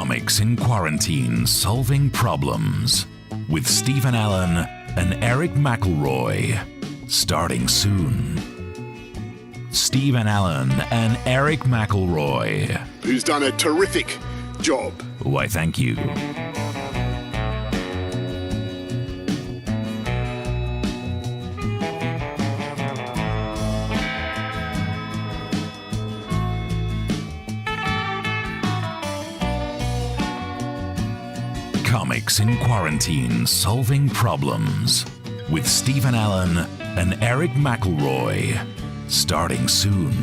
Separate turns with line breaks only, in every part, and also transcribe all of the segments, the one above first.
Comics in Quarantine Solving Problems with Stephen Allen and Erich McElroy. Starting soon. Stephen Allen and Erich McElroy.
Who's done a terrific job.
Why, thank you. Comics in Quarantine Solving Problems with Stephen Allen and Erich McElroy. Starting soon.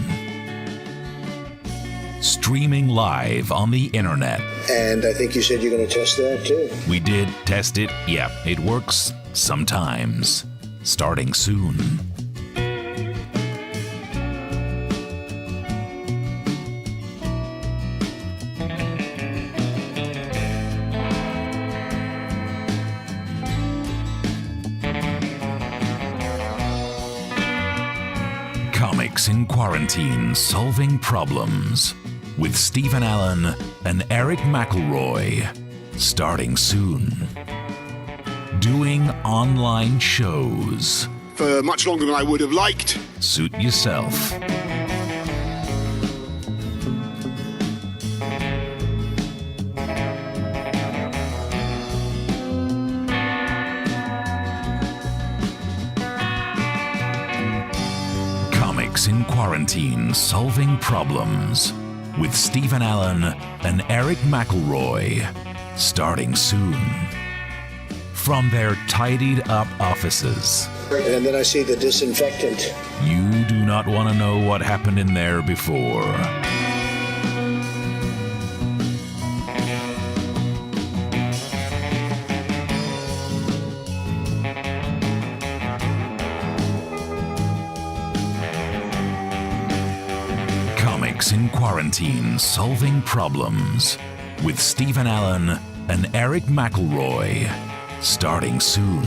Streaming live on the internet.
And I think you said you're going to test that too.
We did test it. Yeah, it works sometimes. Starting soon. Comics in Quarantine Solving Problems with Stephen Allen and Erich McElroy. Starting soon. Doing online shows.
For much longer than I would have liked.
Suit yourself. Comics in Quarantine Solving Problems with Stephen Allen and Erich McElroy. Starting soon. From their tidied up offices.
And then I see the disinfectant.
You do not want to know what happened in there before. Comics in Quarantine Solving Problems with Stephen Allen and Erich McElroy. Starting soon.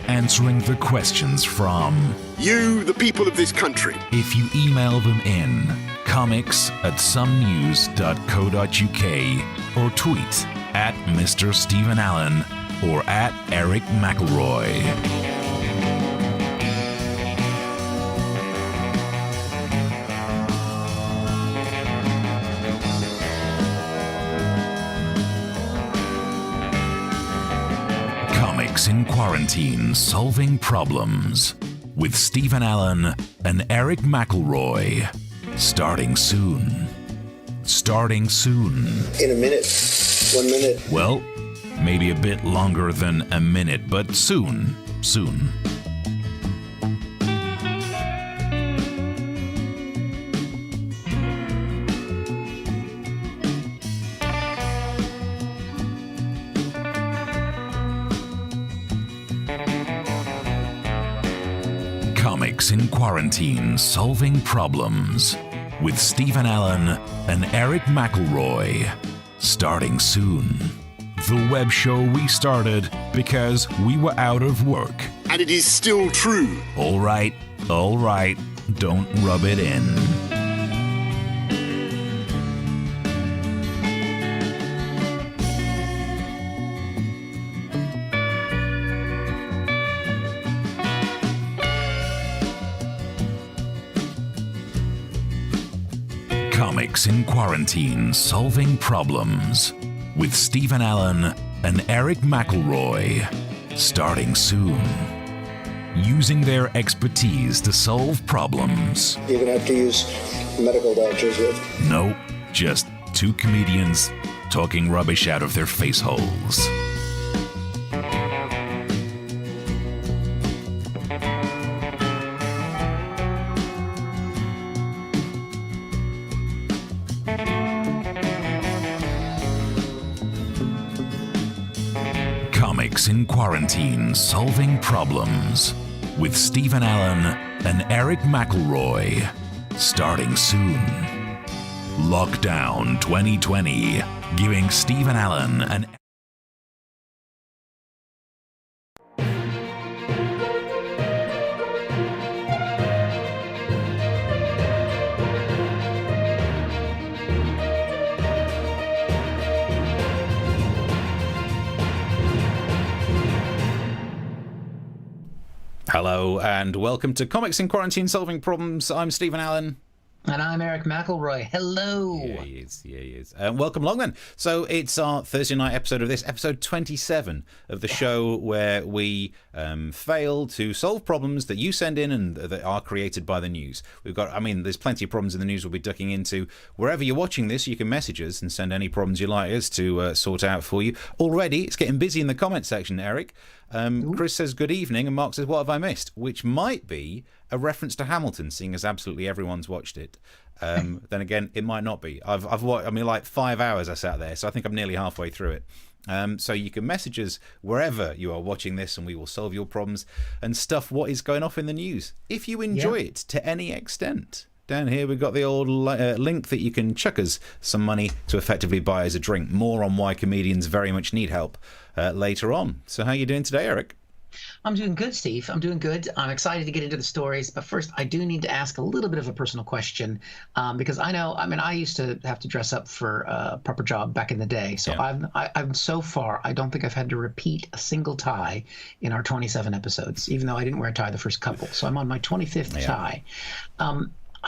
Answering the questions from
you, the people of this country.
If you email them in comics@somenews.co.uk or tweet at Mr. Stephen Allen or at Erich McElroy. Comics in Quarantine Solving Problems with Stephen Allen and Erich McElroy. Starting soon. Starting soon.
In a minute. 1 minute.
Well, maybe a bit longer than a minute, but soon. Soon. Comics in Quarantine Solving Problems with Stephen Allen and Erich McElroy. Starting soon. The web show we started because we were out of work.
And it is still true.
All right, don't rub it in. Comics in Quarantine Solving Problems with Stephen Allen and Erich McElroy. Starting soon. Using their expertise to solve problems.
You're going to have to use medical doctors with.
No, just two comedians talking rubbish out of their face holes. Comics in Quarantine Solving Problems with Stephen Allen and Erich McElroy. Starting soon. Lockdown 2020, giving Stephen Allen an
Hello and welcome to Comics in Quarantine Solving Problems. I'm Stephen Allen.
And I'm Eric McElroy. Hello.
Yeah, he is. Welcome along then. So it's our Thursday night episode of this, episode 27 of the show where we fail to solve problems that you send in and that are created by the news. There's plenty of problems in the news we'll be ducking into. Wherever you're watching this, you can message us and send any problems you like us to sort out for you. Already, it's getting busy in the comment section, Eric. Chris says, good evening, and Mark says, what have I missed? Which might be a reference to Hamilton, seeing as absolutely everyone's watched it. Then again, it might not be. I've watched, like 5 hours I sat there, so I think I'm nearly halfway through it. So you can message us wherever you are watching this, and we will solve your problems and stuff what is going off in the news. If you enjoy it to any extent. Down here we've got the old link that you can chuck us some money to effectively buy us a drink. More on why comedians very much need help later on. So how are you doing today, Eric?
I'm doing good, Steve. I'm doing good. I'm excited to get into the stories. But first, I do need to ask a little bit of a personal question because I used to have to dress up for a proper job back in the day. So yeah. I'm so far, I don't think I've had to repeat a single tie in our 27 episodes, even though I didn't wear a tie the first couple. So I'm on my 25th tie.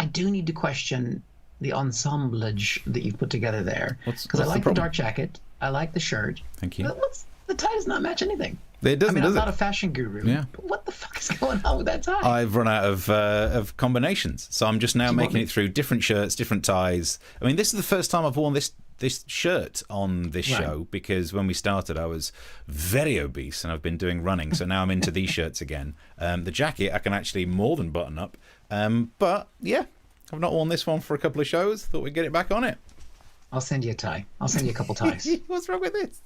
I do need to question the ensemblage that you've put together there. Because I like the dark jacket. I like the shirt.
Thank you.
But the tie does not match anything.
It doesn't,
I'm not a fashion guru. Yeah. But what the fuck is going on with that tie?
I've run out of combinations. So I'm just now making it through different shirts, different ties. I mean, this is the first time I've worn this shirt on this show because when we started I was very obese and I've been doing running, so now I'm into these shirts again. The jacket I can actually more than button up, but yeah, I've not worn this one for a couple of shows. Thought we'd get it back on it.
I'll send you a tie. I'll send you a couple ties.
What's wrong with this?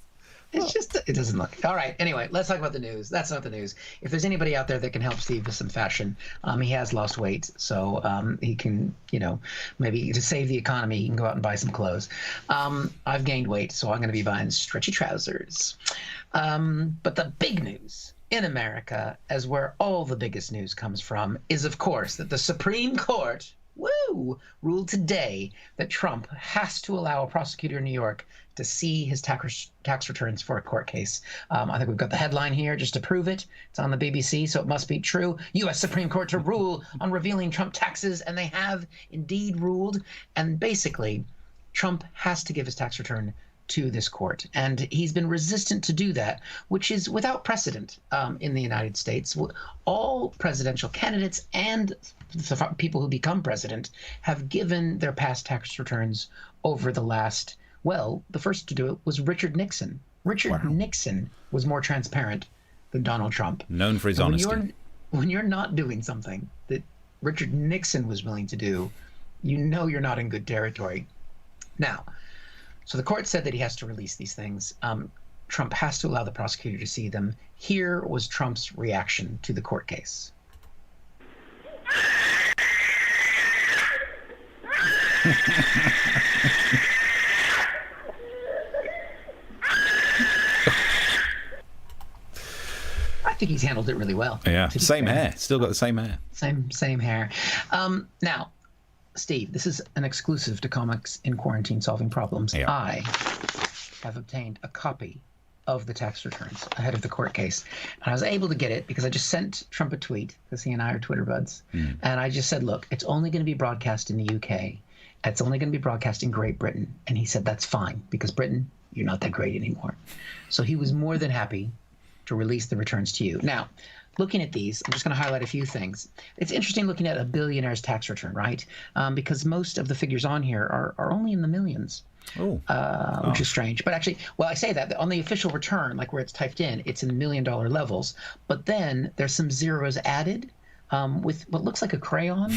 It's just, it doesn't look. All right. Anyway, let's talk about the news. That's not the news. If there's anybody out there that can help Steve with some fashion, he has lost weight. So he can, maybe to save the economy, he can go out and buy some clothes. I've gained weight, so I'm going to be buying stretchy trousers. But the big news in America, as where all the biggest news comes from, is, of course, that the Supreme Court ruled today that Trump has to allow a prosecutor in New York to see his tax returns for a court case. I think we've got the headline here just to prove it. It's on the BBC, so it must be true. U.S. Supreme Court to rule on revealing Trump taxes, and they have indeed ruled. And basically, Trump has to give his tax return to this court, and he's been resistant to do that, which is without precedent in the United States. All presidential candidates and the people who become president have given their past tax returns over the last, the first to do it was Richard Nixon. Richard Nixon was more transparent than Donald Trump.
Known for his honesty.
When you're not doing something that Richard Nixon was willing to do, you're not in good territory. Now, so the court said that he has to release these things. Trump has to allow the prosecutor to see them. Here was Trump's reaction to the court case. I think he's handled it really well.
Yeah, same hair. Still got the same hair.
Same hair. Now, Steve, this is an exclusive to Comics in Quarantine Solving Problems. Yeah. I have obtained a copy of the tax returns ahead of the court case. And I was able to get it because I just sent Trump a tweet, because he and I are Twitter buds. And I just said, look, it's only going to be broadcast in the UK. It's only going to be broadcast in Great Britain. And he said, that's fine, because Britain, you're not that great anymore. So he was more than happy to release the returns to you. Now, looking at these, I'm just going to highlight a few things. It's interesting looking at a billionaire's tax return, right? Because most of the figures on here are only in the millions. Which is strange. But actually, I say that on the official return, like where it's typed in, it's in $1 million levels. But then there's some zeros added with what looks like a crayon.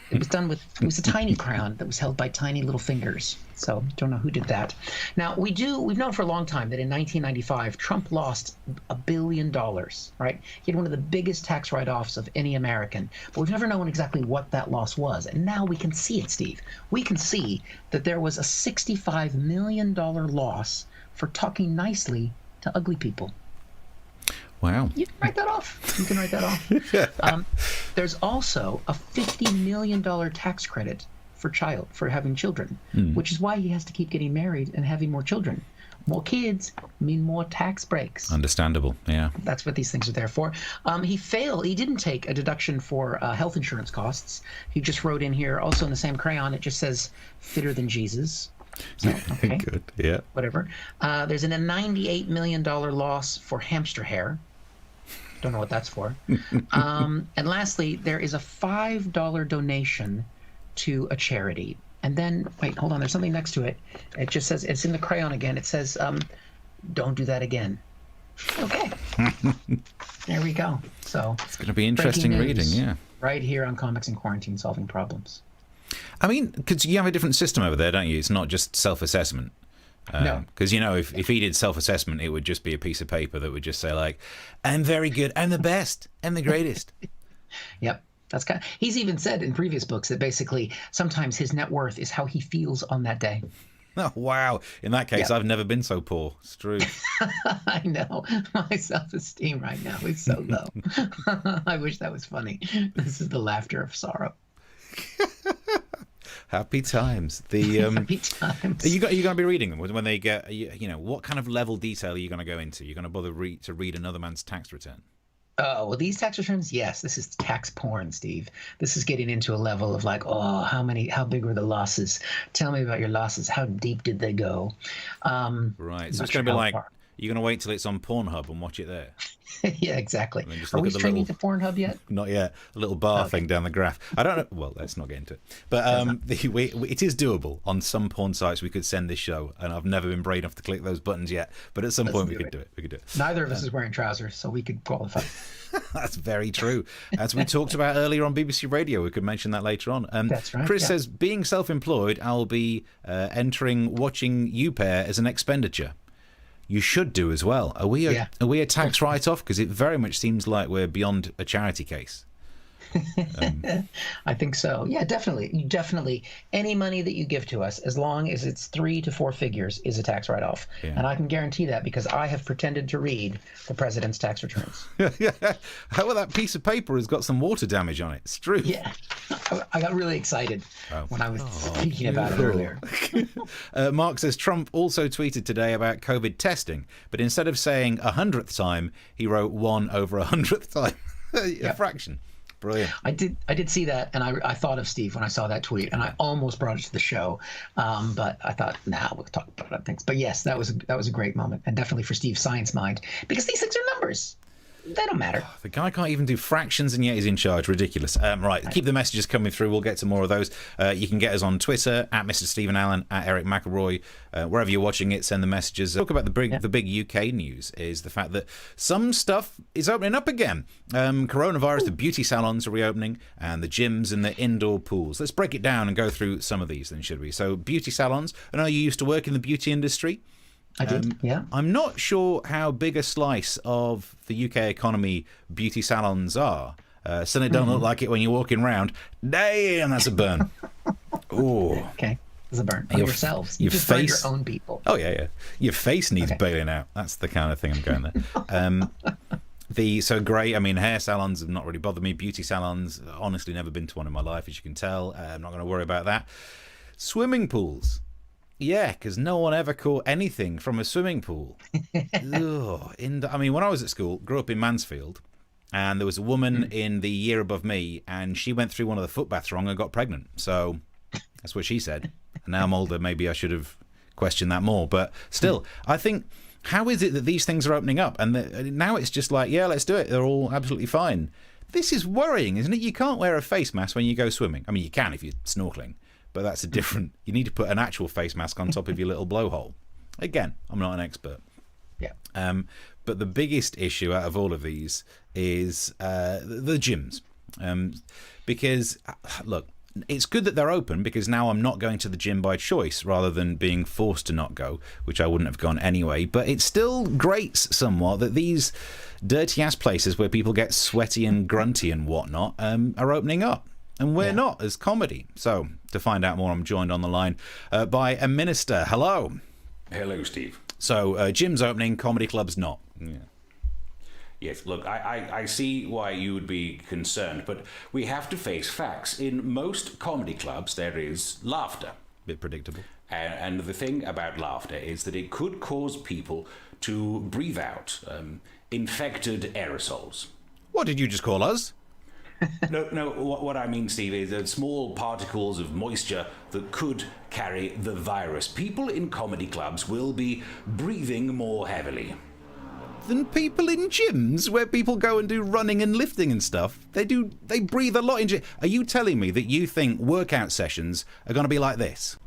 It was a tiny crayon that was held by tiny little fingers. So don't know who did that. Now, we've known for a long time that in 1995, Trump lost $1 billion, right? He had one of the biggest tax write-offs of any American. But we've never known exactly what that loss was. And now we can see it, Steve. We can see that there was a $65 million loss for talking nicely to ugly people.
Wow.
You can write that off. There's also a $50 million tax credit for having children, which is why he has to keep getting married and having more children. More kids mean more tax breaks.
Understandable, yeah.
That's what these things are there for. He failed. He didn't take a deduction for health insurance costs. He just wrote in here, also in the same crayon, it just says fitter than Jesus. So, okay.
Good, yeah.
Whatever. There's a $98 million loss for hamster hair. Don't know what that's for. And lastly, there is a $5 donation to a charity. And then, wait, hold on. There's something next to it. It just says, it's in the crayon again. It says, don't do that again. Okay. There we go. So
it's going to be interesting reading, yeah.
Right here on Comics in Quarantine, Solving Problems.
I mean, because you have a different system over there, don't you? It's not just self-assessment.
No.
Because, if he did self-assessment, it would just be a piece of paper that would just say, like, I'm very good, I'm the best, I'm the greatest.
Yep. He's even said in previous books that basically sometimes his net worth is how he feels on that day.
Oh, wow. In that case, I've never been so poor. It's true.
I know. My self-esteem right now is so low. I wish that was funny. This is the laughter of sorrow.
Happy times.
Happy times.
Are you going to be reading them when they get, what kind of level detail are you going to go into? You're going to bother to read another man's tax return?
Oh, well, these tax returns, yes. This is tax porn, Steve. This is getting into a level of like, how big were the losses? Tell me about your losses. How deep did they go?
Right. So it's going to be like, you're going to wait till it's on Pornhub and watch it there?
Yeah, exactly. Are we streaming to Pornhub yet?
Not yet. A little bar thing down the graph. I don't know. Well, let's not get into it. But it is doable. On some porn sites, we could send this show, and I've never been brave enough to click those buttons yet. But at some point, we could do it. We could do it.
Neither of us is wearing trousers, so we could qualify.
That's very true. As we talked about earlier on BBC Radio, we could mention that later on.
That's right.
Chris says, being self-employed, I'll be entering watching you pair as an expenditure. You should do as well. Are we a tax write-off? Because it very much seems like we're beyond a charity case.
I think so. Yeah, definitely. Any money that you give to us, as long as it's 3 to 4 figures, is a tax write-off. Yeah. And I can guarantee that because I have pretended to read the president's tax returns.
How about that piece of paper has got some water damage on it? It's true.
Yeah. I got really excited when I was speaking about it earlier.
Mark says Trump also tweeted today about COVID testing, but instead of saying 100th time, he wrote 1 over 100th time. A fraction. Brilliant.
I did see that, and I thought of Steve when I saw that tweet, and I almost brought it to the show, but I thought, we'll talk about other things. But yes, that was a great moment, and definitely for Steve's science mind, because these things are numbers. They don't matter.
The guy can't even do fractions, and yet he's in charge. Ridiculous. Right, keep the messages coming through. We'll get to more of those. You can get us on Twitter, at Mr. Stephen Allen, at Eric McElroy. Wherever you're watching it, send the messages. Talk about the big UK news is the fact that some stuff is opening up again. Coronavirus, the beauty salons are reopening, and the gyms and the indoor pools. Let's break it down and go through some of these then, should we? So beauty salons. I know you used to work in the beauty industry.
I did, yeah.
I'm not sure how big a slice of the UK economy beauty salons are. Certainly don't look like it when you're walking around. Damn, that's a burn. Ooh.
Okay, it's a burn on yourselves. You just burn your own people.
Oh, yeah. Your face needs bailing out. That's the kind of thing I'm going there. So great. I mean, hair salons have not really bothered me. Beauty salons, honestly, never been to one in my life, as you can tell. I'm not going to worry about that. Swimming pools. Yeah, because no one ever caught anything from a swimming pool. I mean, when I was at school, grew up in Mansfield, and there was a woman in the year above me, and she went through one of the footbaths wrong and got pregnant. So that's what she said. And now I'm older, maybe I should have questioned that more. But still, I think, how is it that these things are opening up? And now it's just like, yeah, let's do it. They're all absolutely fine. This is worrying, isn't it? You can't wear a face mask when you go swimming. I mean, you can if you're snorkeling. But that's a different... You need to put an actual face mask on top of your little blowhole. Again, I'm not an expert.
Yeah.
But the biggest issue out of all of these is the gyms. Because, look, it's good that they're open because now I'm not going to the gym by choice rather than being forced to not go, which I wouldn't have gone anyway. But it still grates somewhat that these dirty-ass places where people get sweaty and grunty and whatnot are opening up. And we're not as comedy. So, to find out more, I'm joined on the line by a minister. Hello.
Hello, Steve.
So, gyms opening, comedy clubs not. Yeah.
Yes, look, I see why you would be concerned, but we have to face facts. In most comedy clubs, there is laughter.
Bit predictable.
And the thing about laughter is that it could cause people to breathe out infected aerosols.
What did you just call us?
No, what I mean, Steve, is that small particles of moisture that could carry the virus. People in comedy clubs will be breathing more heavily.
Than people in gyms where people go and do running and lifting and stuff. They breathe a lot in gym. Are you telling me that you think workout sessions are going to be like this?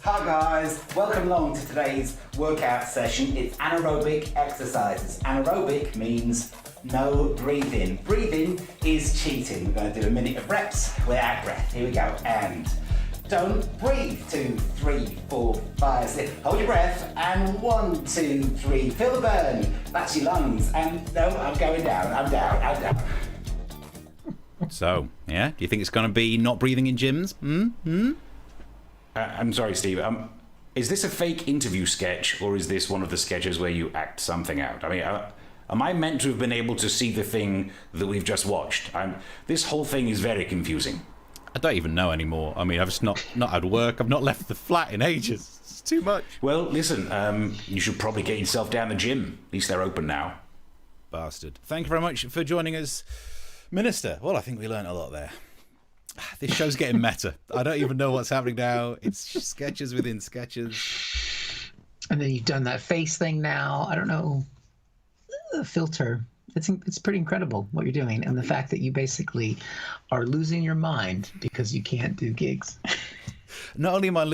Hi guys, welcome along to today's workout session. It's anaerobic exercises. Anaerobic means no breathing. Breathing is cheating. We're going to do a minute of reps without breath. Here we go. And don't breathe. 2, 3, 4, 5, 6. Hold your breath. And 1, 2, 3. Feel the burn. That's your lungs. And no, I'm going down. I'm down.
So, yeah, do you think it's going to be not breathing in gyms?
I'm sorry, Steve. Is this a fake interview sketch, or is this one of the sketches where you act something out? I mean, am I meant to have been able to see the thing that we've just watched? This whole thing is very confusing.
I don't even know anymore. I mean, I've just not had work. I've not left the flat in ages. It's too much.
Well, listen, you should probably get yourself down the gym. At least they're open now.
Bastard. Thank you very much for joining us, Minister. Well, I think we learnt a lot there. This show's getting meta. I don't even know what's happening now. It's sketches within sketches.
And then you've done that face thing now. I don't know. Filter. It's pretty incredible what you're doing. And the fact that you basically are losing your mind because you can't do gigs.
Not only am I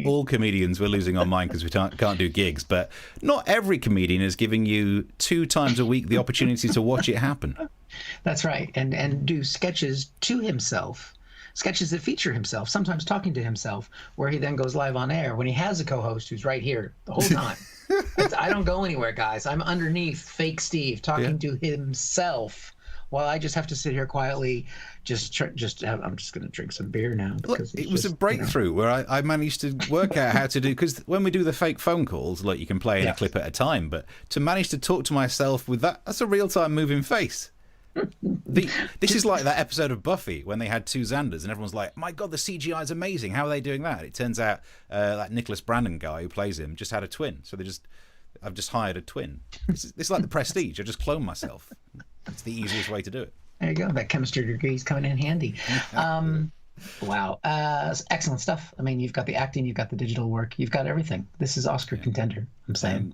all comedians, we're losing our mind because we can't do gigs, but not every comedian is giving you 2 times a week the opportunity to watch it happen.
That's right. And do sketches to himself. Sketches that feature himself, sometimes talking to himself, where he then goes live on air when he has a co-host who's right here the whole time. I don't go anywhere, guys. I'm underneath fake Steve talking to himself while I just have to sit here quietly. I'm just going to drink some beer now. Because
it was a breakthrough where I managed to work out how to do, because when we do the fake phone calls, like you can play in a clip at a time, but to manage to talk to myself with that's a real-time moving face. This is like that episode of Buffy when they had 2 Xanders and everyone's like, my God, the CGI is amazing. How are they doing that? It turns out that Nicholas Brandon guy who plays him just had a twin. So I've just hired a twin. It's like the Prestige. I just clone myself. It's the easiest way to do it.
There you go. That chemistry degree is coming in handy. Wow. Excellent stuff. I mean, you've got the acting, you've got the digital work, you've got everything. This is Oscar contender, I'm saying.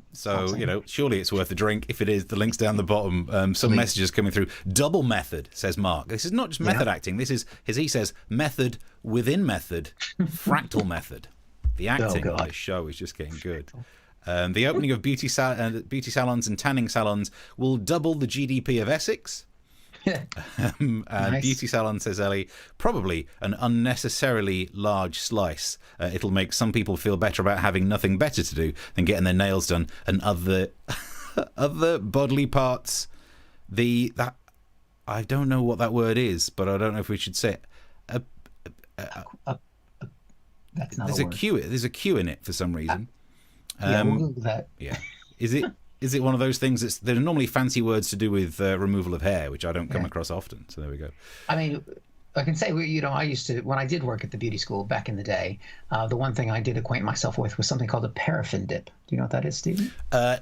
Surely it's worth a drink. If it is, the link's down the bottom. Some messages coming through. Double method, says Mark. This is not just method acting. This is, as he says, method within method, fractal method. The acting on this show is just getting good. The opening of beauty salons and tanning salons will double the GDP of Essex. Nice. Beauty salon, says Ellie, probably an unnecessarily large slice. It'll make some people feel better about having nothing better to do than getting their nails done and other bodily parts. I don't know what that word is, but I don't know if we should say it.
That's not
there's
a
a
word.
There's a Q in it for some reason.
We'll Google that.
Yeah. Is it one of those things there are normally fancy words to do with removal of hair, which I don't come across often. So there we go.
I mean, I can say, I used to, when I did work at the beauty school back in the day, the one thing I did acquaint myself with was something called a paraffin dip. Do you know what that is, Stephen?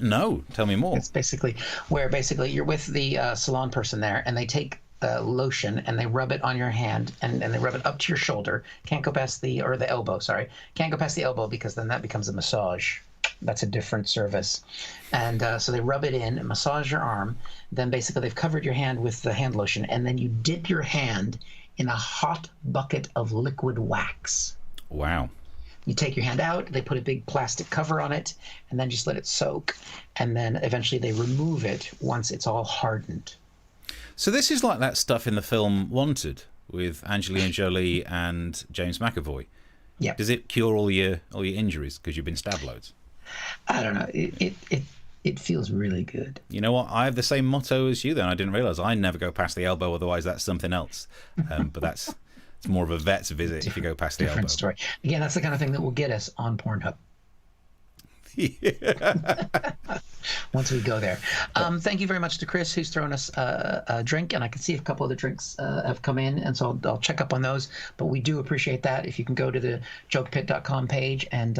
No. Tell me more.
It's basically where you're with the salon person there, and they take lotion and they rub it on your hand and they rub it up to your shoulder. Can't go past the elbow, sorry. Can't go past the elbow because then that becomes a massage. That's a different service. And so they rub it in and massage your arm. Then basically they've covered your hand with the hand lotion, and then you dip your hand in a hot bucket of liquid wax.
Wow.
You take your hand out, they put a big plastic cover on it, and then just let it soak. And then eventually they remove it once it's all hardened.
So this is like that stuff in the film Wanted with Angelina Jolie and James McAvoy.
Yeah.
Does it cure all your injuries because you've been stabbed loads?
I don't know. It feels really good.
You know what? I have the same motto as you then. I didn't realise I never go past the elbow, otherwise that's something else. But it's more of a vet's visit if you go past the elbow.
Different story. Again, that's the kind of thing that will get us on Pornhub. Once we go there. Thank you very much to Chris, who's thrown us a drink, and I can see a couple of the drinks have come in, and so I'll check up on those. But we do appreciate that. If you can go to the jokepit.com page and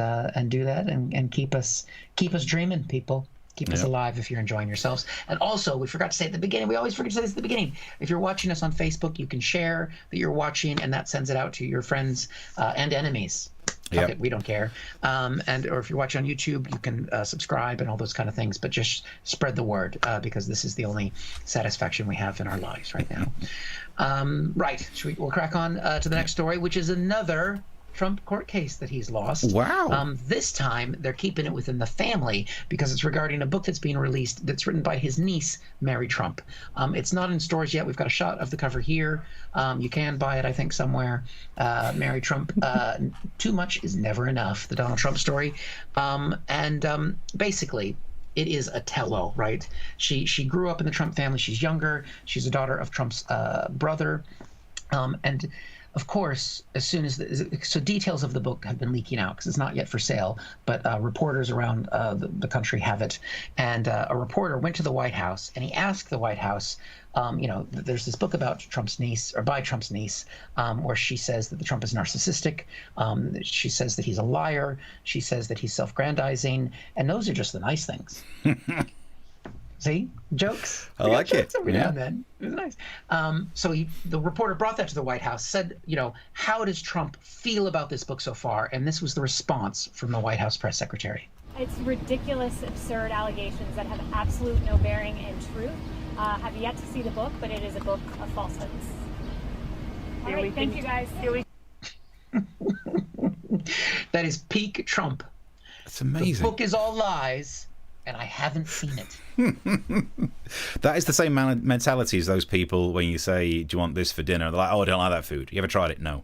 do that and keep us dreaming, people. Keep us alive if you're enjoying yourselves. And also, we forgot to say at the beginning, we always forget to say this at the beginning, if you're watching us on Facebook, you can share that you're watching, and that sends it out to your friends and enemies. Fuck it, we don't care. Or if you're watching on YouTube, you can subscribe and all those kind of things, but just spread the word because this is the only satisfaction we have in our lives right now. Right, we'll crack on to the next story, which is another Trump court case that he's lost.
Wow.
This time they're keeping it within the family because it's regarding a book that's being released that's written by his niece, Mary Trump. It's not in stores yet. We've got a shot of the cover here. You can buy it, I think, somewhere. Mary Trump, too much is never enough, the Donald Trump story. Basically, it is a tell-all, right? She grew up in the Trump family. She's younger. She's a daughter of Trump's brother. And of course, as soon as so details of the book have been leaking out because it's not yet for sale, but reporters around the country have it. And a reporter went to the White House and he asked the White House, there's this book about Trump's niece, or by Trump's niece, where she says that the Trump is narcissistic. She says that he's a liar. She says that he's self-grandizing. And those are just the nice things. See, jokes.
I like it.
Every now and then. It was nice. So the reporter brought that to the White House, said, how does Trump feel about this book so far? And this was the response from the White House press secretary.
It's ridiculous, absurd allegations that have absolute no bearing in truth. Have yet to see the book, but it is a book of falsehoods. All right, thank you guys.
That is peak Trump.
That's amazing.
The book is all lies, and I haven't seen it.
That is the same mentality as those people when you say, do you want this for dinner? They're like, oh, I don't like that food. You ever tried it? No.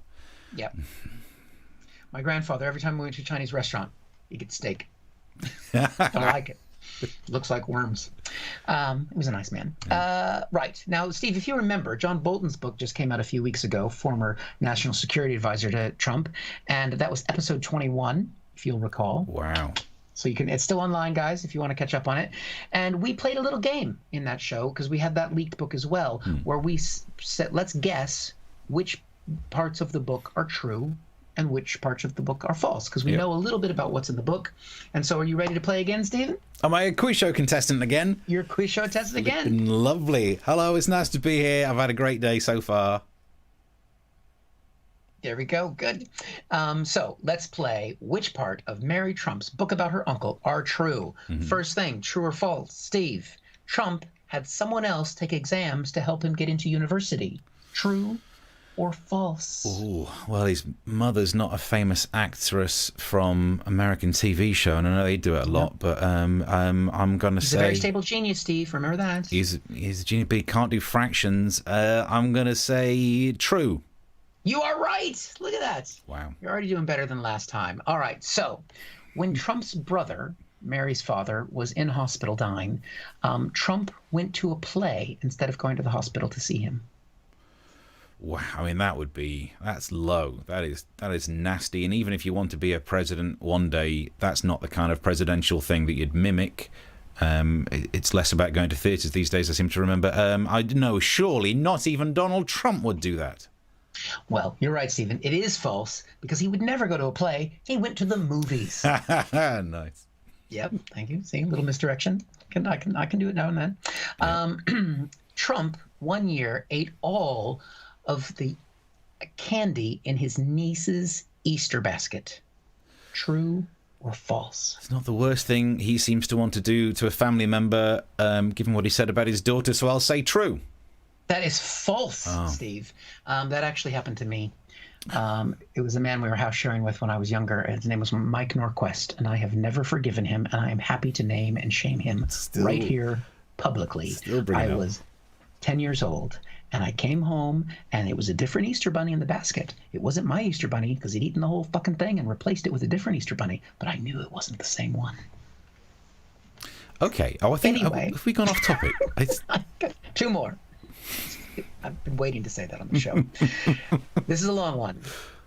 Yep. My grandfather, every time we went to a Chinese restaurant, he'd get steak. Don't like it. Looks like worms. He was a nice man. Right. Now, Steve, if you remember, John Bolton's book just came out a few weeks ago, former national security advisor to Trump, and that was episode 21, if you'll recall.
Wow.
So it's still online, guys, if you want to catch up on it. And we played a little game in that show because we had that leaked book as well, where we said, let's guess which parts of the book are true and which parts of the book are false, because we know a little bit about what's in the book. And so are you ready to play again, Stephen?
Am I a quiz show contestant again?
You're a quiz show contestant again.
Lovely. Hello, it's nice to be here. I've had a great day so far.
There we go. Good. So let's play which part of Mary Trump's book about her uncle are true. First thing, true or false? Steve, Trump had someone else take exams to help him get into university. True or false?
Oh, well, his mother's not a famous actress from American TV show, and I know they do it a lot, but I'm going to say...
He's a very stable genius, Steve. Remember that.
He's a genius, but he can't do fractions. I'm going to say true.
You are right. Look at that.
Wow.
You're already doing better than last time. All right. So when Trump's brother, Mary's father, was in hospital dying, Trump went to a play instead of going to the hospital to see him.
Wow. I mean, that's low. That is nasty. And even if you want to be a president one day, that's not the kind of presidential thing that you'd mimic. It's less about going to theatres these days, I seem to remember. I know, surely not even Donald Trump would do that.
Well, you're right, Stephen. It is false because he would never go to a play. He went to the movies.
Nice.
Yep. Thank you. See, a little misdirection. I can do it now and then. Yeah. Trump 1 year ate all of the candy in his niece's Easter basket. True or false?
It's not the worst thing he seems to want to do to a family member, given what he said about his daughter, so I'll say true.
That is false, Steve. That actually happened to me. It was a man we were house sharing with when I was younger. His name was Mike Norquist, and I have never forgiven him, and I am happy to name and shame him right here publicly. I was 10 years old, and I came home, and it was a different Easter bunny in the basket. It wasn't my Easter bunny, because he'd eaten the whole fucking thing and replaced it with a different Easter bunny, but I knew it wasn't the same one.
Okay. Oh, I think
anyway.
Have we gone off topic?
Two more. I've been waiting to say that on the show. This is a long one.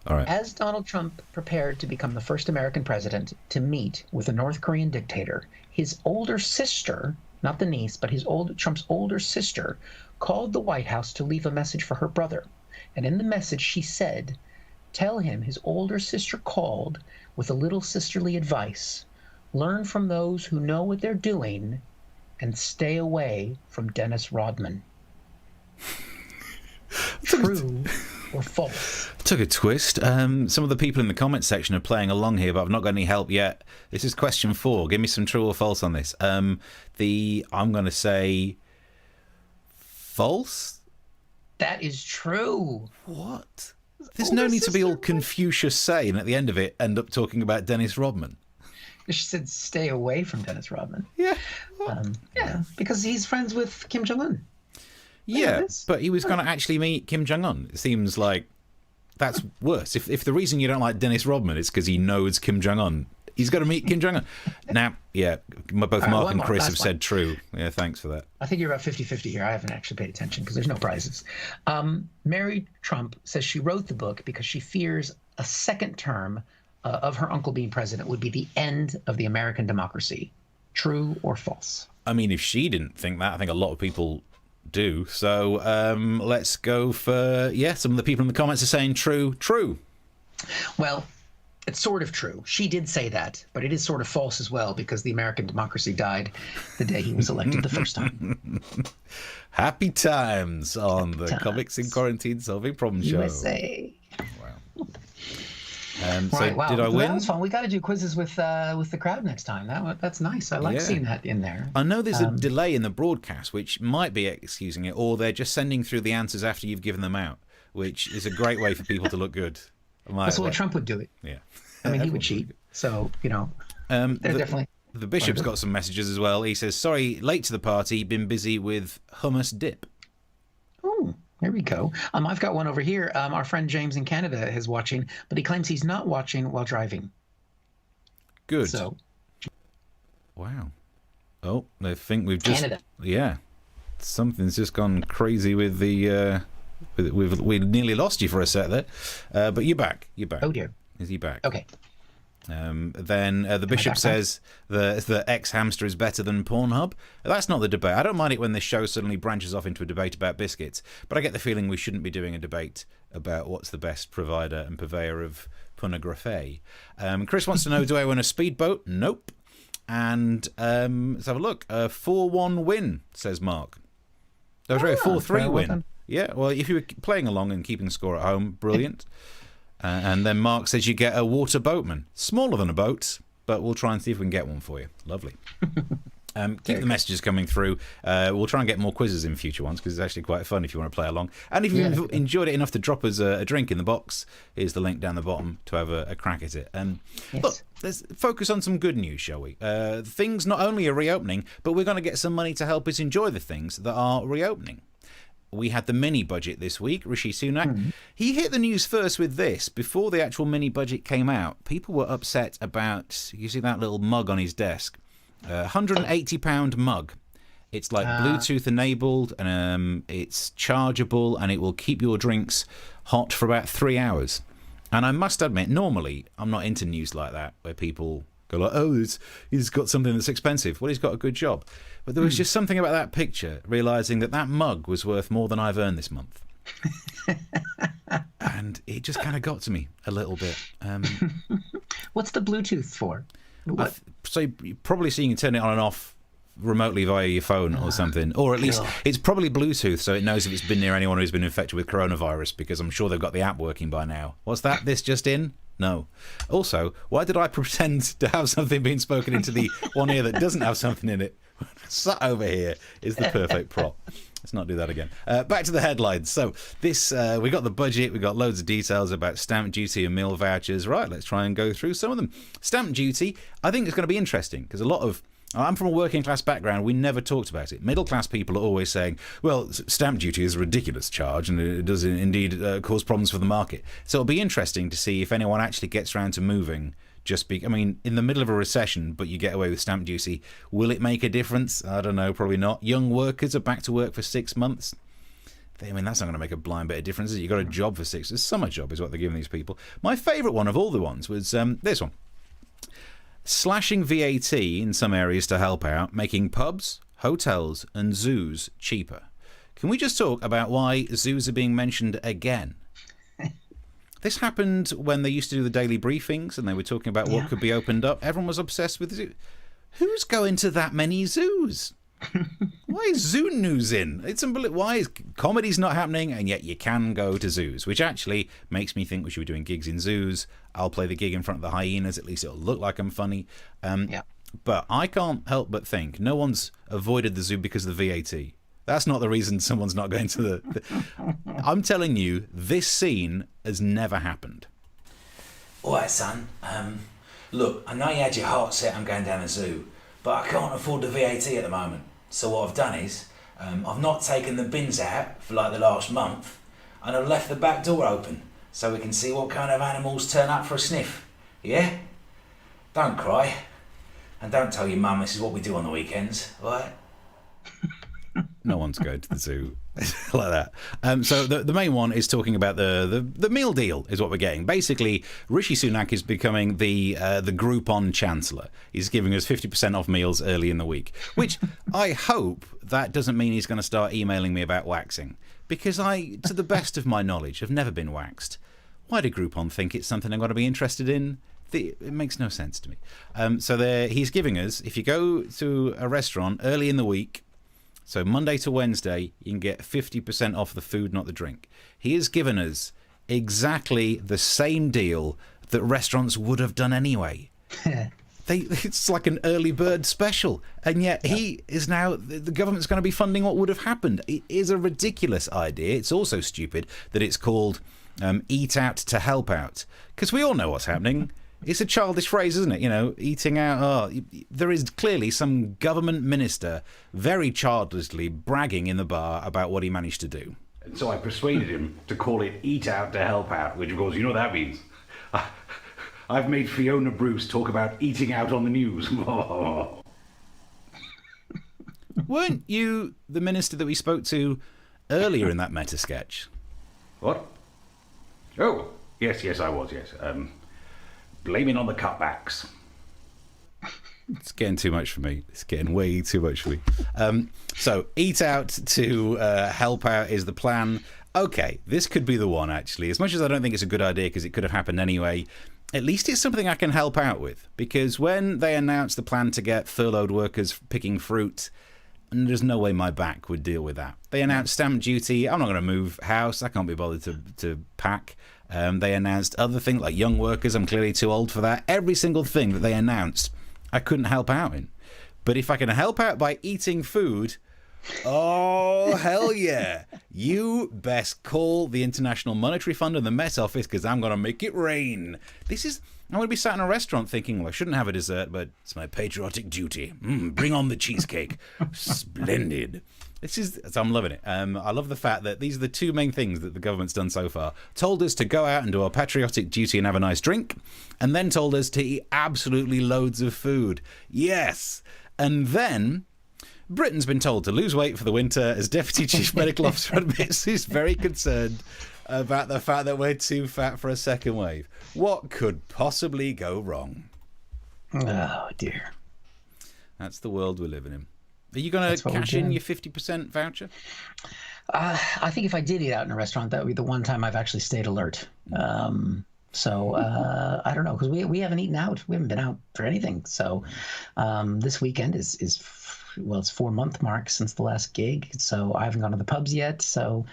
All right.
As Donald Trump prepared to become the first American president to meet with a North Korean dictator, his older sister, not the niece, but Trump's older sister, called the White House to leave a message for her brother. And in the message, she said, tell him his older sister called with a little sisterly advice. Learn from those who know what they're doing and stay away from Dennis Rodman. True or false?
Took a twist. Some of the people in the comments section are playing along here, but I've not got any help yet. This is question 4. Give me some true or false on this. I'm going to say false.
That is true.
What? There's no need to be all Confucius saying at the end of it end up talking about Dennis Rodman.
She said stay away from Dennis Rodman.
Yeah.
Yeah, because he's friends with Kim Jong-un.
Yeah, but he was going to actually meet Kim Jong-un. It seems like that's worse. If the reason you don't like Dennis Rodman is because he knows Kim Jong-un, he's got to meet Kim Jong-un. Now, yeah, both Mark and Chris have said true. Yeah, thanks for that.
I think you're about 50-50 here. I haven't actually paid attention because there's no prizes. Mary Trump says she wrote the book because she fears a second term of her uncle being president would be the end of the American democracy. True or false?
I mean, if she didn't think that, I think a lot of people do. So let's go for, some of the people in the comments are saying true.
Well, it's sort of true. She did say that, but it is sort of false as well because the American democracy died the day he was elected the first time.
Happy times on the Comics in Quarantine Solving Problem Show.
USA.
Wow.
Right, wow.
Did I win?
That was fun. We got to do quizzes with the crowd next time. That's nice. I like seeing that in there.
I know there's a delay in the broadcast, which might be excusing it, or they're just sending through the answers after you've given them out, which is a great way for people to look good.
That's the way Trump would do it.
Yeah.
I mean, he would cheat. So, they're definitely...
The Bishop's got some messages as well. He says, sorry, late to the party, been busy with hummus dip.
Oh, there we go. I've got one over here. Our friend James in Canada is watching, but he claims he's not watching while driving.
Good.
So,
wow. Oh, I think we've just...
Canada.
Yeah. Something's just gone crazy with the... we nearly lost you for a sec there. But you're back.
Oh, dear.
Is he back?
Okay.
Then the Bishop says the ex-hamster is better than Pornhub. That's not the debate. I don't mind it when this show suddenly branches off into a debate about biscuits, but I get the feeling we shouldn't be doing a debate about what's the best provider and purveyor of pornography. Chris wants to know, do I win a speedboat? Nope. And let's have a look. 4-1 win, says Mark. That was a 4-3 win. Well, yeah, well, if you were playing along and keeping score at home, brilliant. And then Mark says you get a water boatman. Smaller than a boat, but we'll try and see if we can get one for you. Lovely. Keep the messages coming through. We'll try and get more quizzes in future ones because it's actually quite fun if you want to play along. And if you've enjoyed it enough to drop us a drink in the box, here's the link down the bottom to have a crack at it. Look, let's focus on some good news, shall we? Things not only are reopening, but we're going to get some money to help us enjoy the things that are reopening. We had the mini budget this week, Rishi Sunak. He hit the news first with this. Before the actual mini budget came out, people were upset about, you see that little mug on his desk, £180 mug. It's like Bluetooth enabled, and it's chargeable, and it will keep your drinks hot for about 3 hours. And I must admit, normally I'm not into news like that, where people go like, oh, he's got something that's expensive. Well, he's got a good job. But there was just something about that picture, realising that mug was worth more than I've earned this month. And it just kind of got to me a little bit.
What's the Bluetooth for?
So you're probably seeing you turn it on and off remotely via your phone or something. Or at least it's probably Bluetooth, so it knows if it's been near anyone who's been infected with coronavirus, because I'm sure they've got the app working by now. What's that? This just in? No. Also, why did I pretend to have something being spoken into the one ear that doesn't have something in it? Sat over here is the perfect prop. Let's not do that again. Back to the headlines. So this, we got the budget. We got loads of details about stamp duty and meal vouchers. Right, let's try and go through some of them. Stamp duty, I think it's going to be interesting because I'm from a working class background. We never talked about it. Middle class people are always saying, well, stamp duty is a ridiculous charge and it does indeed cause problems for the market. So it'll be interesting to see if anyone actually gets around to moving. In the middle of a recession, but you get away with stamp duty. Will it make a difference? I don't know, probably not. Young workers are back to work for 6 months. I mean, that's not going to make a blind bit of difference, is it? You got a job for 6. A summer job is what they're giving these people. My favourite one of all the ones was this one. Slashing VAT in some areas to help out, making pubs, hotels and zoos cheaper. Can we just talk about why zoos are being mentioned again? This happened when they used to do the daily briefings and they were talking about what could be opened up. Everyone was obsessed with zoos. Who's going to that many zoos? Why is zoo news in? It's unbelievable. Why is comedy's not happening and yet you can go to zoos? Which actually makes me think we should be doing gigs in zoos. I'll play the gig in front of the hyenas. At least it'll look like I'm funny. But I can't help but think no one's avoided the zoo because of the VAT. That's not the reason someone's not going to the... I'm telling you, this scene has never happened.
All right, son. Look, I know you had your heart set on going down the zoo, but I can't afford the VAT at the moment. So what I've done is, I've not taken the bins out for like the last month, and I've left the back door open so we can see what kind of animals turn up for a sniff. Yeah? Don't cry. And don't tell your mum this is what we do on the weekends, all right?
No one's going to the zoo like that. So the main one is talking about the meal deal is what we're getting. Basically, Rishi Sunak is becoming the Groupon chancellor. He's giving us 50% off meals early in the week, which I hope that doesn't mean he's going to start emailing me about waxing, because I, to the best of my knowledge, have never been waxed. Why do Groupon think it's something I'm going to be interested in? It makes no sense to me. So he's giving us, if you go to a restaurant early in the week, so Monday to Wednesday, you can get 50% off the food, not the drink. He has given us exactly the same deal that restaurants would have done anyway. It's like an early bird special. And yet he is now, the government's going to be funding what would have happened. It is a ridiculous idea. It's also stupid that it's called eat out to help out. Because we all know what's happening. It's a childish phrase, isn't it? You know, eating out. Oh, there is clearly some government minister very childishly bragging in the bar about what he managed to do.
And so I persuaded him to call it eat out to help out, which of course, you know what that means. I've made Fiona Bruce talk about eating out on the news.
Weren't you the minister that we spoke to earlier in that meta sketch?
What? Oh, yes, I was, yes. Blaming on the cutbacks.
It's getting too much for me. It's getting way too much for me. So, eat out to help out is the plan. Okay, this could be the one, actually. As much as I don't think it's a good idea because it could have happened anyway, at least it's something I can help out with. Because when they announced the plan to get furloughed workers picking fruit, and there's no way my back would deal with that. They announced stamp duty. I'm not going to move house. I can't be bothered to pack. They announced other things like young workers. I'm clearly too old for that. Every single thing that they announced, I couldn't help out in. But if I can help out by eating food, oh, hell yeah. You best call the International Monetary Fund and the Met Office because I'm going to make it rain. I'm going to be sat in a restaurant thinking, well, I shouldn't have a dessert, but it's my patriotic duty. Bring on the cheesecake. Splendid. So I'm loving it. I love the fact that these are the two main things that the government's done so far. Told us to go out and do our patriotic duty and have a nice drink, and then told us to eat absolutely loads of food. Yes. And then Britain's been told to lose weight for the winter, as Deputy Chief Medical Officer admits he's very concerned about the fact that we're too fat for a second wave. What could possibly go wrong?
Oh, dear.
That's the world we're living in. Are you going to cash in your 50% voucher?
I think if I did eat out in a restaurant, that would be the one time I've actually stayed alert. So I don't know, because we haven't eaten out. We haven't been out for anything. So this weekend is it's 4-month mark since the last gig. So I haven't gone to the pubs yet. So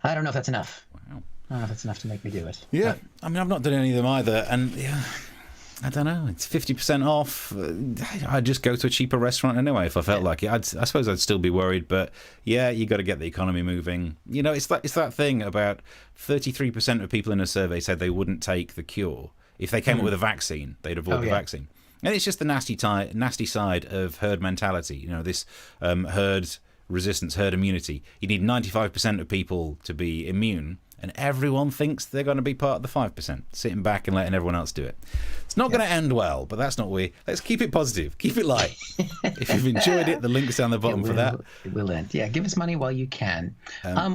I don't know if that's enough.
Wow.
I don't know if that's enough to make me do it.
Yeah. I mean, I've not done any of them either. And yeah, I don't know. It's 50% off. I'd just go to a cheaper restaurant anyway if I felt like it. I suppose I'd still be worried, but yeah, you got to get the economy moving. You know, it's that thing about 33% of people in a survey said they wouldn't take the cure. If they came up with a vaccine, they'd avoid the vaccine. And it's just the nasty side of herd mentality. You know, this herd resistance, herd immunity. You need 95% of people to be immune, and everyone thinks they're going to be part of the 5%, sitting back and letting everyone else do it. It's not going to end well, but that's not what we... Let's keep it positive. Keep it light. If you've enjoyed it, the link's down the bottom for that.
It will end. Yeah, give us money while you can.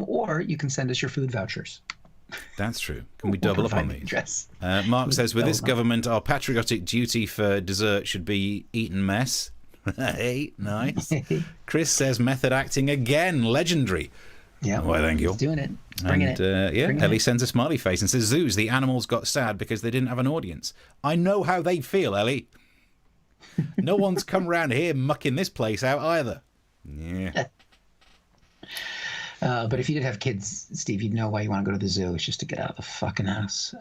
Or you can send us your food vouchers.
That's true. Can we double up on these? Mark says, with this government, our patriotic duty for dessert should be eaten mess. Hey, nice. Chris says, method acting again. Legendary.
Yeah.
Well, thank you.
He's doing it. Bringing it.
Ellie sends a smiley face and says, zoos, the animals got sad because they didn't have an audience. I know how they feel, Ellie. No one's come round here mucking this place out either. Yeah.
But if you did have kids, Steve, you'd know why you want to go to the zoo. It's just to get out of the fucking house.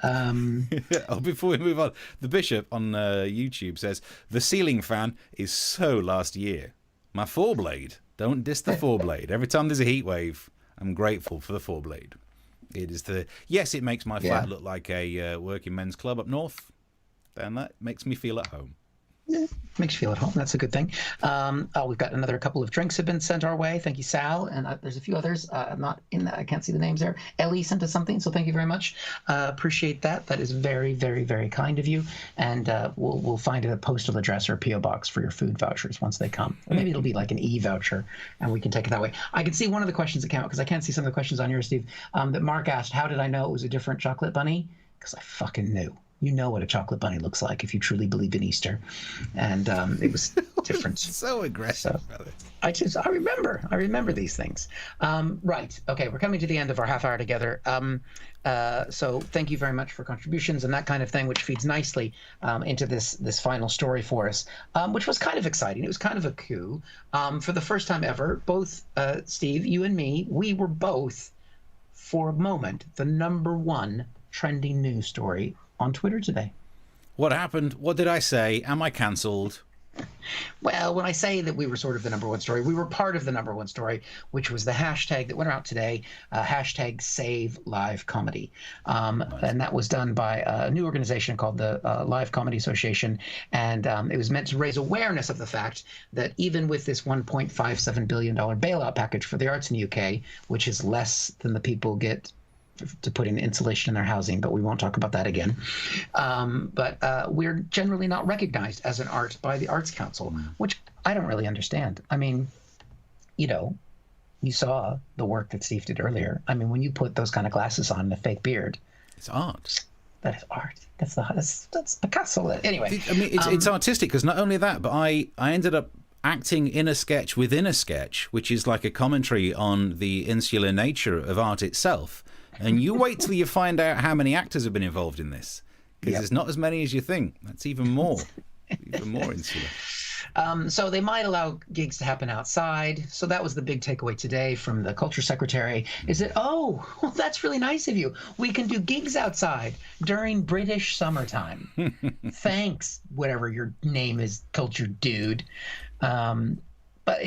Before we move on, the Bishop on YouTube says, the ceiling fan is so last year. My four-blade. Don't diss the four-blade. Every time there's a heat wave, I'm grateful for the four-blade. It is the... Yes, it makes my flat look like a working men's club up north. And that makes me feel at home.
Yeah, makes you feel at home. That's a good thing. We've got a couple of drinks have been sent our way. Thank you, Sal. And there's a few others. I'm not in that. I can't see the names there. Ellie sent us something, so thank you very much. Appreciate that. That is very, very, very kind of you. And we'll find a postal address or a P.O. box for your food vouchers once they come. Or maybe it'll be like an e-voucher, and we can take it that way. I can see one of the questions that came out, because I can't see some of the questions on here, Steve, that Mark asked, how did I know it was a different chocolate bunny? Because I fucking knew. You know what a chocolate bunny looks like if you truly believe in Easter, and it was different.
So aggressive.
So, I remember these things. Right. Okay. We're coming to the end of our half hour together. So thank you very much for contributions and that kind of thing, which feeds nicely into this final story for us, which was kind of exciting. It was kind of a coup. For the first time ever, both Steve, you and me, we were both, for a moment, the #1 trending news story on Twitter today.
What happened? What did I say? Am I cancelled?
Well, when I say that we were sort of the #1 story, we were part of the #1 story, which was the hashtag that went out today, hashtag Save Live Comedy. And that was done by a new organization called the Live Comedy Association. And it was meant to raise awareness of the fact that even with this $1.57 billion bailout package for the arts in the UK, which is less than the people get to put in insulation in their housing, but we won't talk about that again. But we're generally not recognized as an art by the Arts Council, which I don't really understand. I mean, you saw the work that Steve did earlier. I mean, when you put those kind of glasses on and a fake beard,
it's art.
That is art. That's Picasso. Anyway,
I mean, it's artistic, because not only that, but I ended up acting in a sketch within a sketch, which is like a commentary on the insular nature of art itself. And you wait till you find out how many actors have been involved in this, because there's not as many as you think. That's even more insular.
So they might allow gigs to happen outside. So that was the big takeaway today from the culture secretary, is that, well, that's really nice of you. We can do gigs outside during British summertime. Thanks, whatever your name is, culture dude. But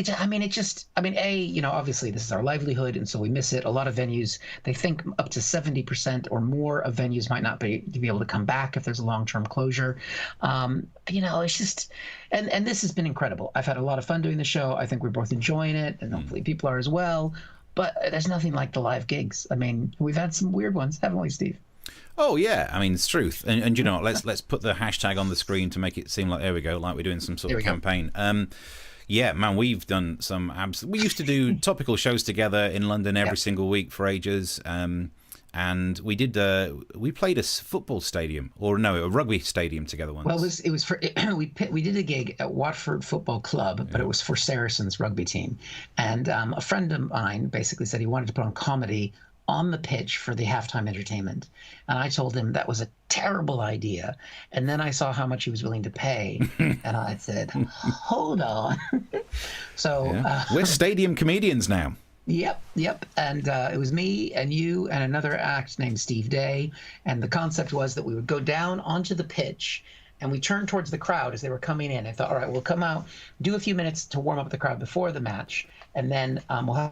obviously this is our livelihood, and so we miss it. A lot of venues, they think up to 70% or more of venues might not be able to come back if there's a long-term closure. It's just, and this has been incredible. I've had a lot of fun doing the show. I think we're both enjoying it, and hopefully people are as well. But there's nothing like the live gigs. I mean, we've had some weird ones, haven't we, Steve?
Oh yeah, I mean, it's truth. And you know what? Let's put the hashtag on the screen to make it seem like, there we go, like we're doing some sort of campaign. Yeah, man, we've done some we used to do topical shows together in London every single week for ages. And we played a football stadium, or no, a rugby stadium together once.
Well, it was for we did a gig at Watford Football Club, but it was for Saracens rugby team. And a friend of mine basically said he wanted to put on comedy on the pitch for the halftime entertainment. And I told him that was a terrible idea. And then I saw how much he was willing to pay. And I said, hold on. So
we're stadium comedians now.
Yep. And it was me and you and another act named Steve Day. And the concept was that we would go down onto the pitch and we turned towards the crowd as they were coming in. I thought, all right, we'll come out, do a few minutes to warm up the crowd before the match. And then we'll have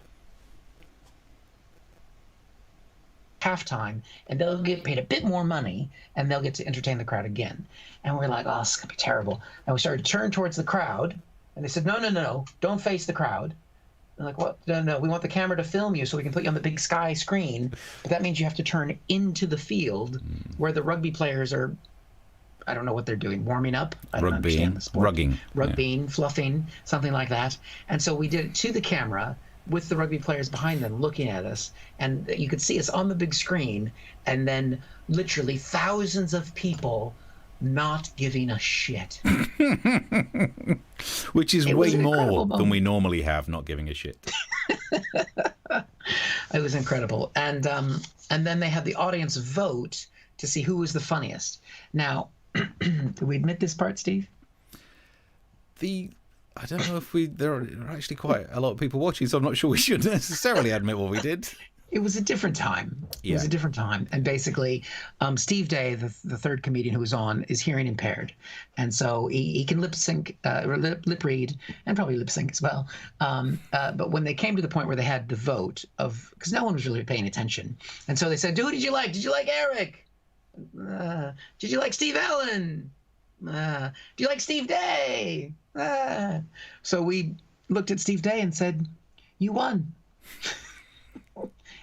halftime, and they'll get paid a bit more money, and they'll get to entertain the crowd again. And we're like, oh, this is gonna be terrible. And we started to turn towards the crowd, and they said, no, don't face the crowd. They're like, what? No, we want the camera to film you so we can put you on the big sky screen. But that means you have to turn into the field where the rugby players are. I don't know what they're doing, warming up. I don't understand the sport. Rugbying, fluffing, something like that. And so we did it to the camera with the rugby players behind them looking at us. And you could see us on the big screen. And then literally thousands of people not giving a shit.
Which is way more than we normally have, not giving a shit.
It was incredible. And then they had the audience vote to see who was the funniest. Now, do we admit this part, Steve?
I don't know if there are actually quite a lot of people watching, so I'm not sure we should necessarily admit what we did.
It was a different time. It was a different time. And basically, Steve Day, the third comedian who was on, is hearing impaired. And so he can lip sync, or lip read, and probably lip sync as well. But when they came to the point where they had the vote because no one was really paying attention. And so they said, who did you like? Did you like Eric? Did you like Steve Allen? Do you like Steve Day? So we looked at Steve Day and said, you won.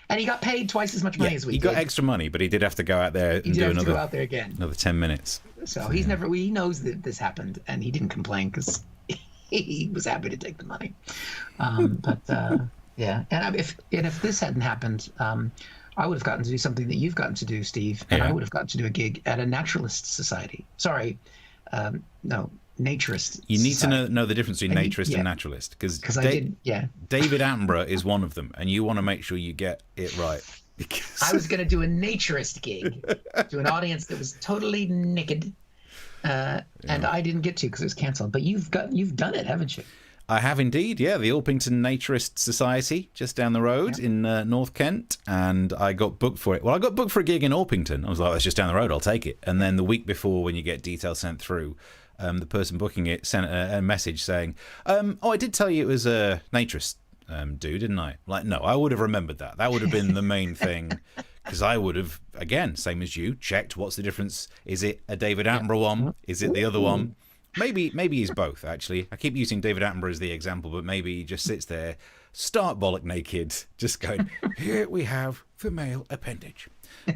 And he got paid twice as much money as we did.
He got extra money, but he did have to go out there and do another 10 minutes.
So he knows that this happened, and he didn't complain because he was happy to take the money. Yeah. And if this hadn't happened, I would have gotten to do something that you've gotten to do, Steve, and I would have gotten to do a gig at a naturalist society. Sorry, no, naturist.
You need
society.
to know the difference between naturist and naturalist, because
David
Attenborough is one of them, and you want to make sure you get it right. Because
I was going to do a naturist gig to an audience that was totally naked, and I didn't get to because it was canceled. But you've done it, haven't you?
I have indeed, yeah. The Orpington Naturist Society, just down the road in North Kent, and I got booked for it. Well, I got booked for a gig in Orpington. I was like, that's just down the road, I'll take it. And then the week before, when you get details sent through, the person booking it sent a message saying, I did tell you it was a naturist dude, didn't I? Like, no, I would have remembered that. That would have been the main thing, because I would have, again, same as you, checked what's the difference. Is it a David Attenborough one? Is it the other one? Maybe he's both, actually. I keep using David Attenborough as the example, but maybe he just sits there, stark bollock naked, just going, here we have the male appendage.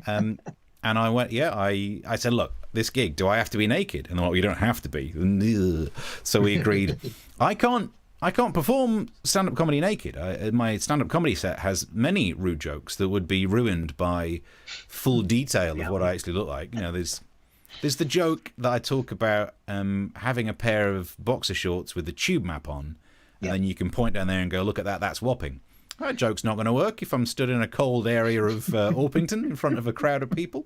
And I went, I said, look, this gig, do I have to be naked? And they're like, well, you don't have to be. So we agreed. I can't perform stand-up comedy naked. My stand-up comedy set has many rude jokes that would be ruined by full detail of what I actually look like. You know, there's the joke that I talk about having a pair of boxer shorts with the tube map on, and then you can point down there and go, look at that, that's whopping. That joke's not going to work if I'm stood in a cold area of Orpington in front of a crowd of people.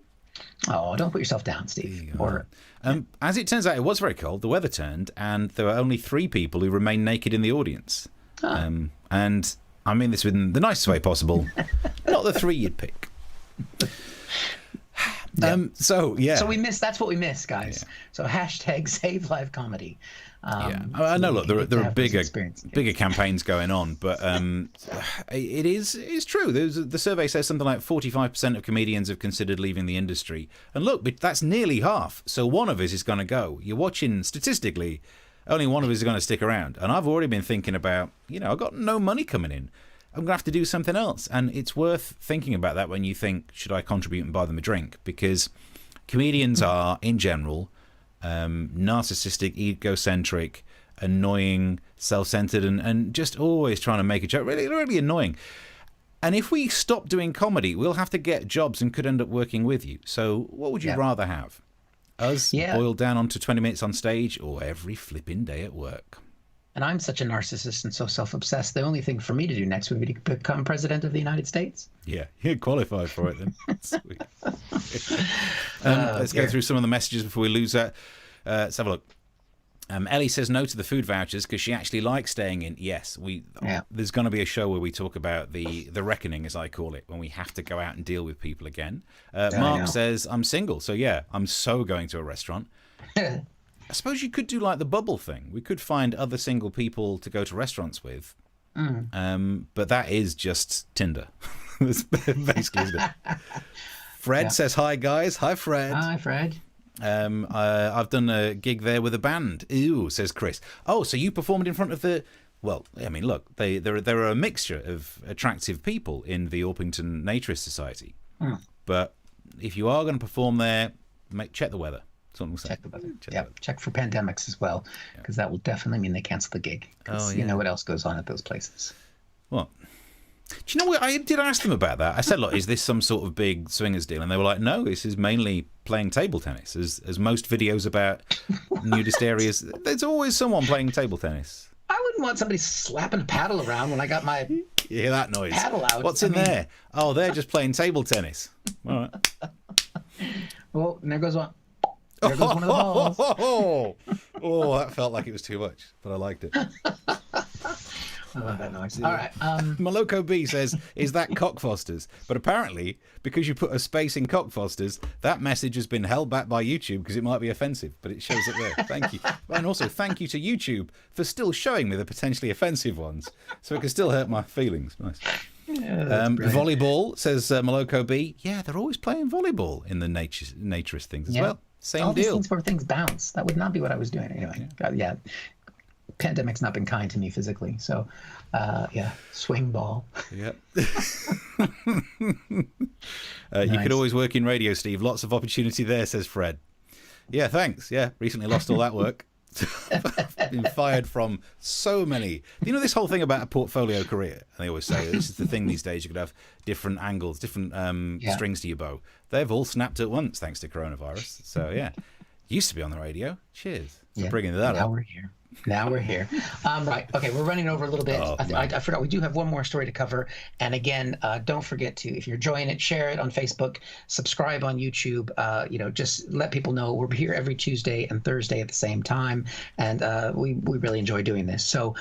Oh, don't put yourself down, Steve.
As it turns out, it was very cold. The weather turned, and there were only 3 people who remained naked in the audience. And I mean this in the nicest way possible. Not the 3 you'd pick. So
we missed. That's what we missed, guys. So hashtag Save Live Comedy.
I know. Look, there are bigger campaigns going on, but it's true. The survey says something like 45% of comedians have considered leaving the industry, and look, that's nearly half. So one of us is going to go. You're watching statistically. Only one of us is going to stick around, and I've already been thinking about. I've got no money coming in. I'm going to have to do something else. And it's worth thinking about that when you think, should I contribute and buy them a drink? Because comedians are, in general, narcissistic, egocentric, annoying, self-centered, and just always trying to make a joke. Really, really annoying. And if we stop doing comedy, we'll have to get jobs and could end up working with you. So what would you rather have? Us boiled down onto 20 minutes on stage, or every flipping day at work?
And I'm such a narcissist and so self-obsessed. The only thing for me to do next would be to become president of the United States.
Yeah, you qualify for it then. Sweet. Let's go through some of the messages before we lose that. Let's have a look. Ellie says no to the food vouchers because she actually likes staying in. Yes, there's going to be a show where we talk about the reckoning, as I call it, when we have to go out and deal with people again. Mark says, I'm single, so yeah, I'm so going to a restaurant. I suppose you could do like the bubble thing. We could find other single people to go to restaurants with. But that is just Tinder. That's basically, isn't it? Fred says, hi, guys. Hi, Fred.
Hi, Fred.
I've done a gig there with a band. Ew, says Chris. Oh, so you performed in front of the Well, I mean, look, there are a mixture of attractive people in the Orpington Naturist Society. But if you are going to perform there, check the weather.
Check the weather. Check for pandemics as well, because that will definitely mean they cancel the gig. You know what else goes on at those places.
What? Do you know what? I did ask them about that. I said, look, is this some sort of big swingers deal? And they were like, no, this is mainly playing table tennis. As most videos about nudist areas, there's always someone playing table tennis.
I wouldn't want somebody slapping a paddle around when I got my
You hear that noise?
Paddle out.
What's in there? Oh, they're just playing table tennis. All right.
Well, and there goes one. There goes one of the balls.
Oh, that felt like it was too much, but I liked it.
I love that noise. All right.
Maloko B says, is that Cockfosters? But apparently, because you put a space in Cockfosters, that message has been held back by YouTube because it might be offensive, but it shows it there. Thank you. And also, thank you to YouTube for still showing me the potentially offensive ones, so it can still hurt my feelings. Nice.
Yeah,
volleyball, says Maloko B. Yeah, they're always playing volleyball in the naturist things as well. Same
all
deal.
These things where things bounce. That would not be what I was doing anyway. God, pandemic's not been kind to me physically, so swing ball.
Yep.
Nice.
You could always work in radio, Steve. Lots of opportunity there, says Fred. Yeah, thanks. Yeah, recently lost all that work. Been fired from so many. You know this whole thing about a portfolio career, and they always say this is the thing these days. You could have different angles, different strings to your bow. They've all snapped at once thanks to coronavirus. So yeah, used to be on the radio. Cheers for bringing that up.
Now we're here. Right. Okay, we're running over a little bit. I forgot we do have one more story to cover. And again, don't forget to, if you're enjoying it, share it on Facebook, subscribe on YouTube. Just let people know we're here every Tuesday and Thursday at the same time. And we really enjoy doing this. So,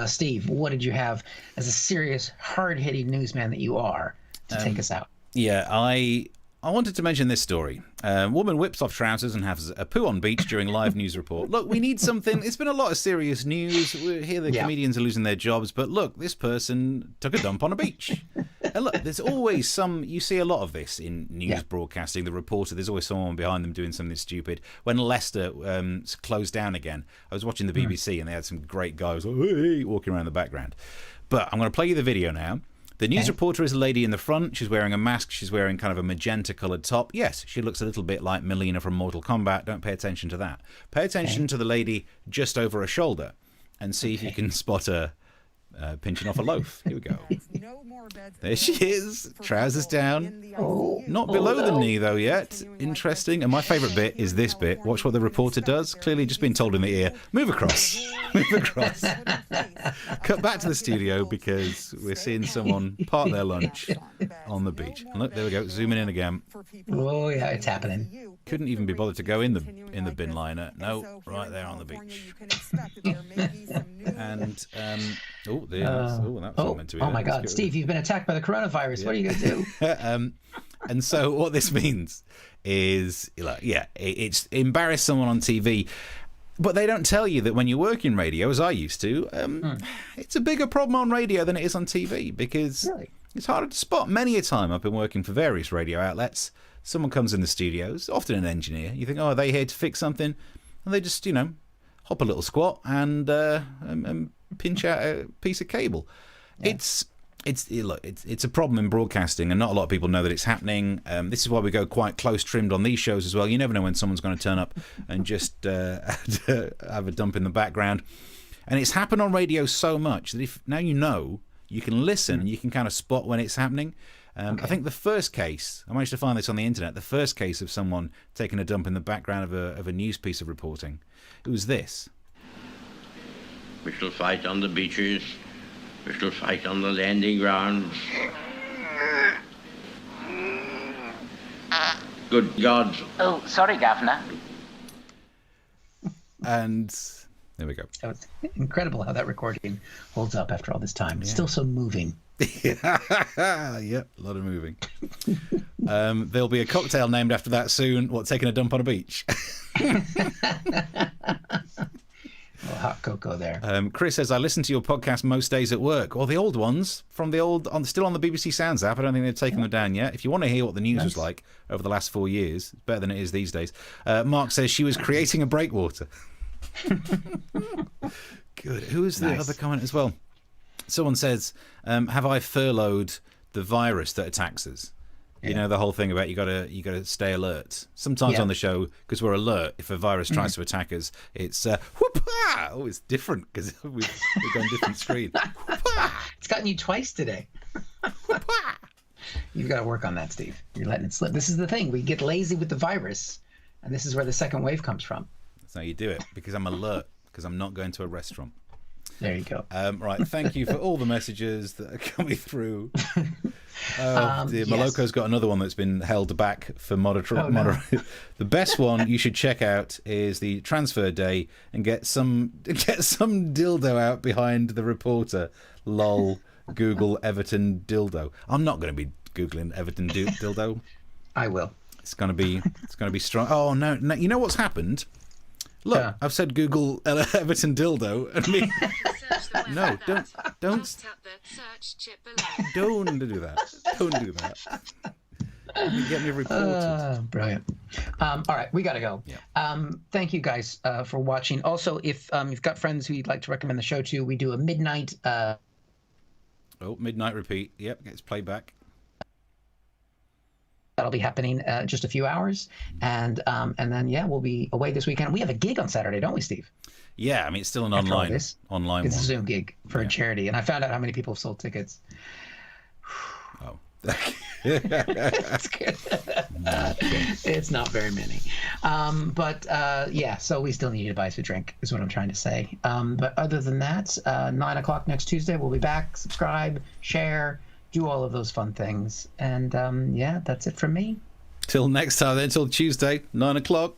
Steve, what did you have as a serious, hard-hitting newsman that you are to take us out?
Yeah, I wanted to mention this story. Woman whips off trousers and has a poo on beach during live news report. Look, we need something. It's been a lot of serious news. We hear the comedians are losing their jobs, but look, this person took a dump on a beach. And look, there's always you see a lot of this in news broadcasting. The reporter, there's always someone behind them doing something stupid. When Leicester closed down again, I was watching the BBC and they had some great guys walking around the background. But I'm going to play you the video now. The news reporter is a lady in the front. She's wearing a mask. She's wearing kind of a magenta-coloured top. Yes, she looks a little bit like Melina from Mortal Kombat. Don't pay attention to that. Pay attention to the lady just over her shoulder and see if you can spot her pinching off a loaf. Here we go. There she is, trousers down. Not below the knee, though, yet. Interesting. And my favourite bit is this bit. Watch what the reporter does. Clearly just being told in the ear, move across. Move across. Cut back to the studio because we're seeing someone part their lunch on the beach. And look, there we go. Zooming in again.
Oh, yeah, it's happening.
Couldn't even be bothered to go in the bin liner. No, right there on the beach. And that was meant to be.
Oh my God, Steve, you've been attacked by the coronavirus. What are you going to do?
And so what this means is, it's embarrass someone on TV. But they don't tell you that when you work in radio, as I used to, it's a bigger problem on radio than it is on TV because it's harder to spot. Many a time I've been working for various radio outlets. Someone comes in the studios, often an engineer. You think, are they here to fix something? And they just, hop a little squat and pinch out a piece of cable. Yeah. It's a problem in broadcasting, and not a lot of people know that it's happening. This is why we go quite close trimmed on these shows as well. You never know when someone's going to turn up and just have a dump in the background. And it's happened on radio so much that if now you can listen and you can kind of spot when it's happening. I think the first case, I managed to find this on the internet, the first case of someone taking a dump in the background of a news piece of reporting, it was this.
We shall fight on the beaches. We shall fight on the landing grounds. Good God.
Oh, sorry, Governor.
And there we go.
It's incredible how that recording holds up after all this time. It's still so moving.
Yep, a lot of moving. There'll be a cocktail named after that soon. Taking a dump on a beach?
Hot cocoa there.
Chris says, I listen to your podcast most days at work. Or the old ones from still on the BBC Sounds app. I don't think they've taken them down yet. If you want to hear what the news was like over the last 4 years, it's better than it is these days. Mark says she was creating a breakwater. Good. Who was the other comment as well? Someone says, have I furloughed the virus that attacks us? You know, the whole thing about you gotta stay alert. Sometimes on the show, because we're alert, if a virus tries to attack us, it's whoop-ah! Oh, it's different because we've got a different screen.
It's gotten you twice today. You've got to work on that, Steve. You're letting it slip. This is the thing. We get lazy with the virus, and this is where the second wave comes from.
That's how you do it, because I'm alert, because I'm not going to a restaurant.
There you go.
Right, thank you for all the messages that are coming through. Maloko's got another one that's been held back for moderate. The best one you should check out is the transfer day and get some dildo out behind the reporter. Lol. Google Everton dildo. I'm not going to be googling Everton dildo.
I will.
It's going to be strong. Oh no! You know what's happened? Look, I've said Google Everton dildo, and me. No, don't do that. Don't do that. Get me reported.
Brilliant. All right, we got to go.
Yeah.
Thank you guys for watching. Also, if you've got friends who you'd like to recommend the show to, we do a midnight.
Midnight repeat. Yep, gets played back.
That'll be happening just a few hours, and then we'll be away this weekend. We have a gig on Saturday, don't we, Steve?
Yeah, I mean it's still an online
It's
one.
a Zoom gig for a charity, and I found out how many people have sold tickets.
Oh,
That's good. It's not very many, so we still need you to buy us a drink, is what I'm trying to say. But other than that, 9 o'clock next Tuesday, we'll be back. Subscribe, share, do all of those fun things, and that's it from me.
Till next time, then. Till Tuesday, 9 o'clock.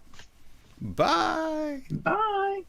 Bye.
Bye.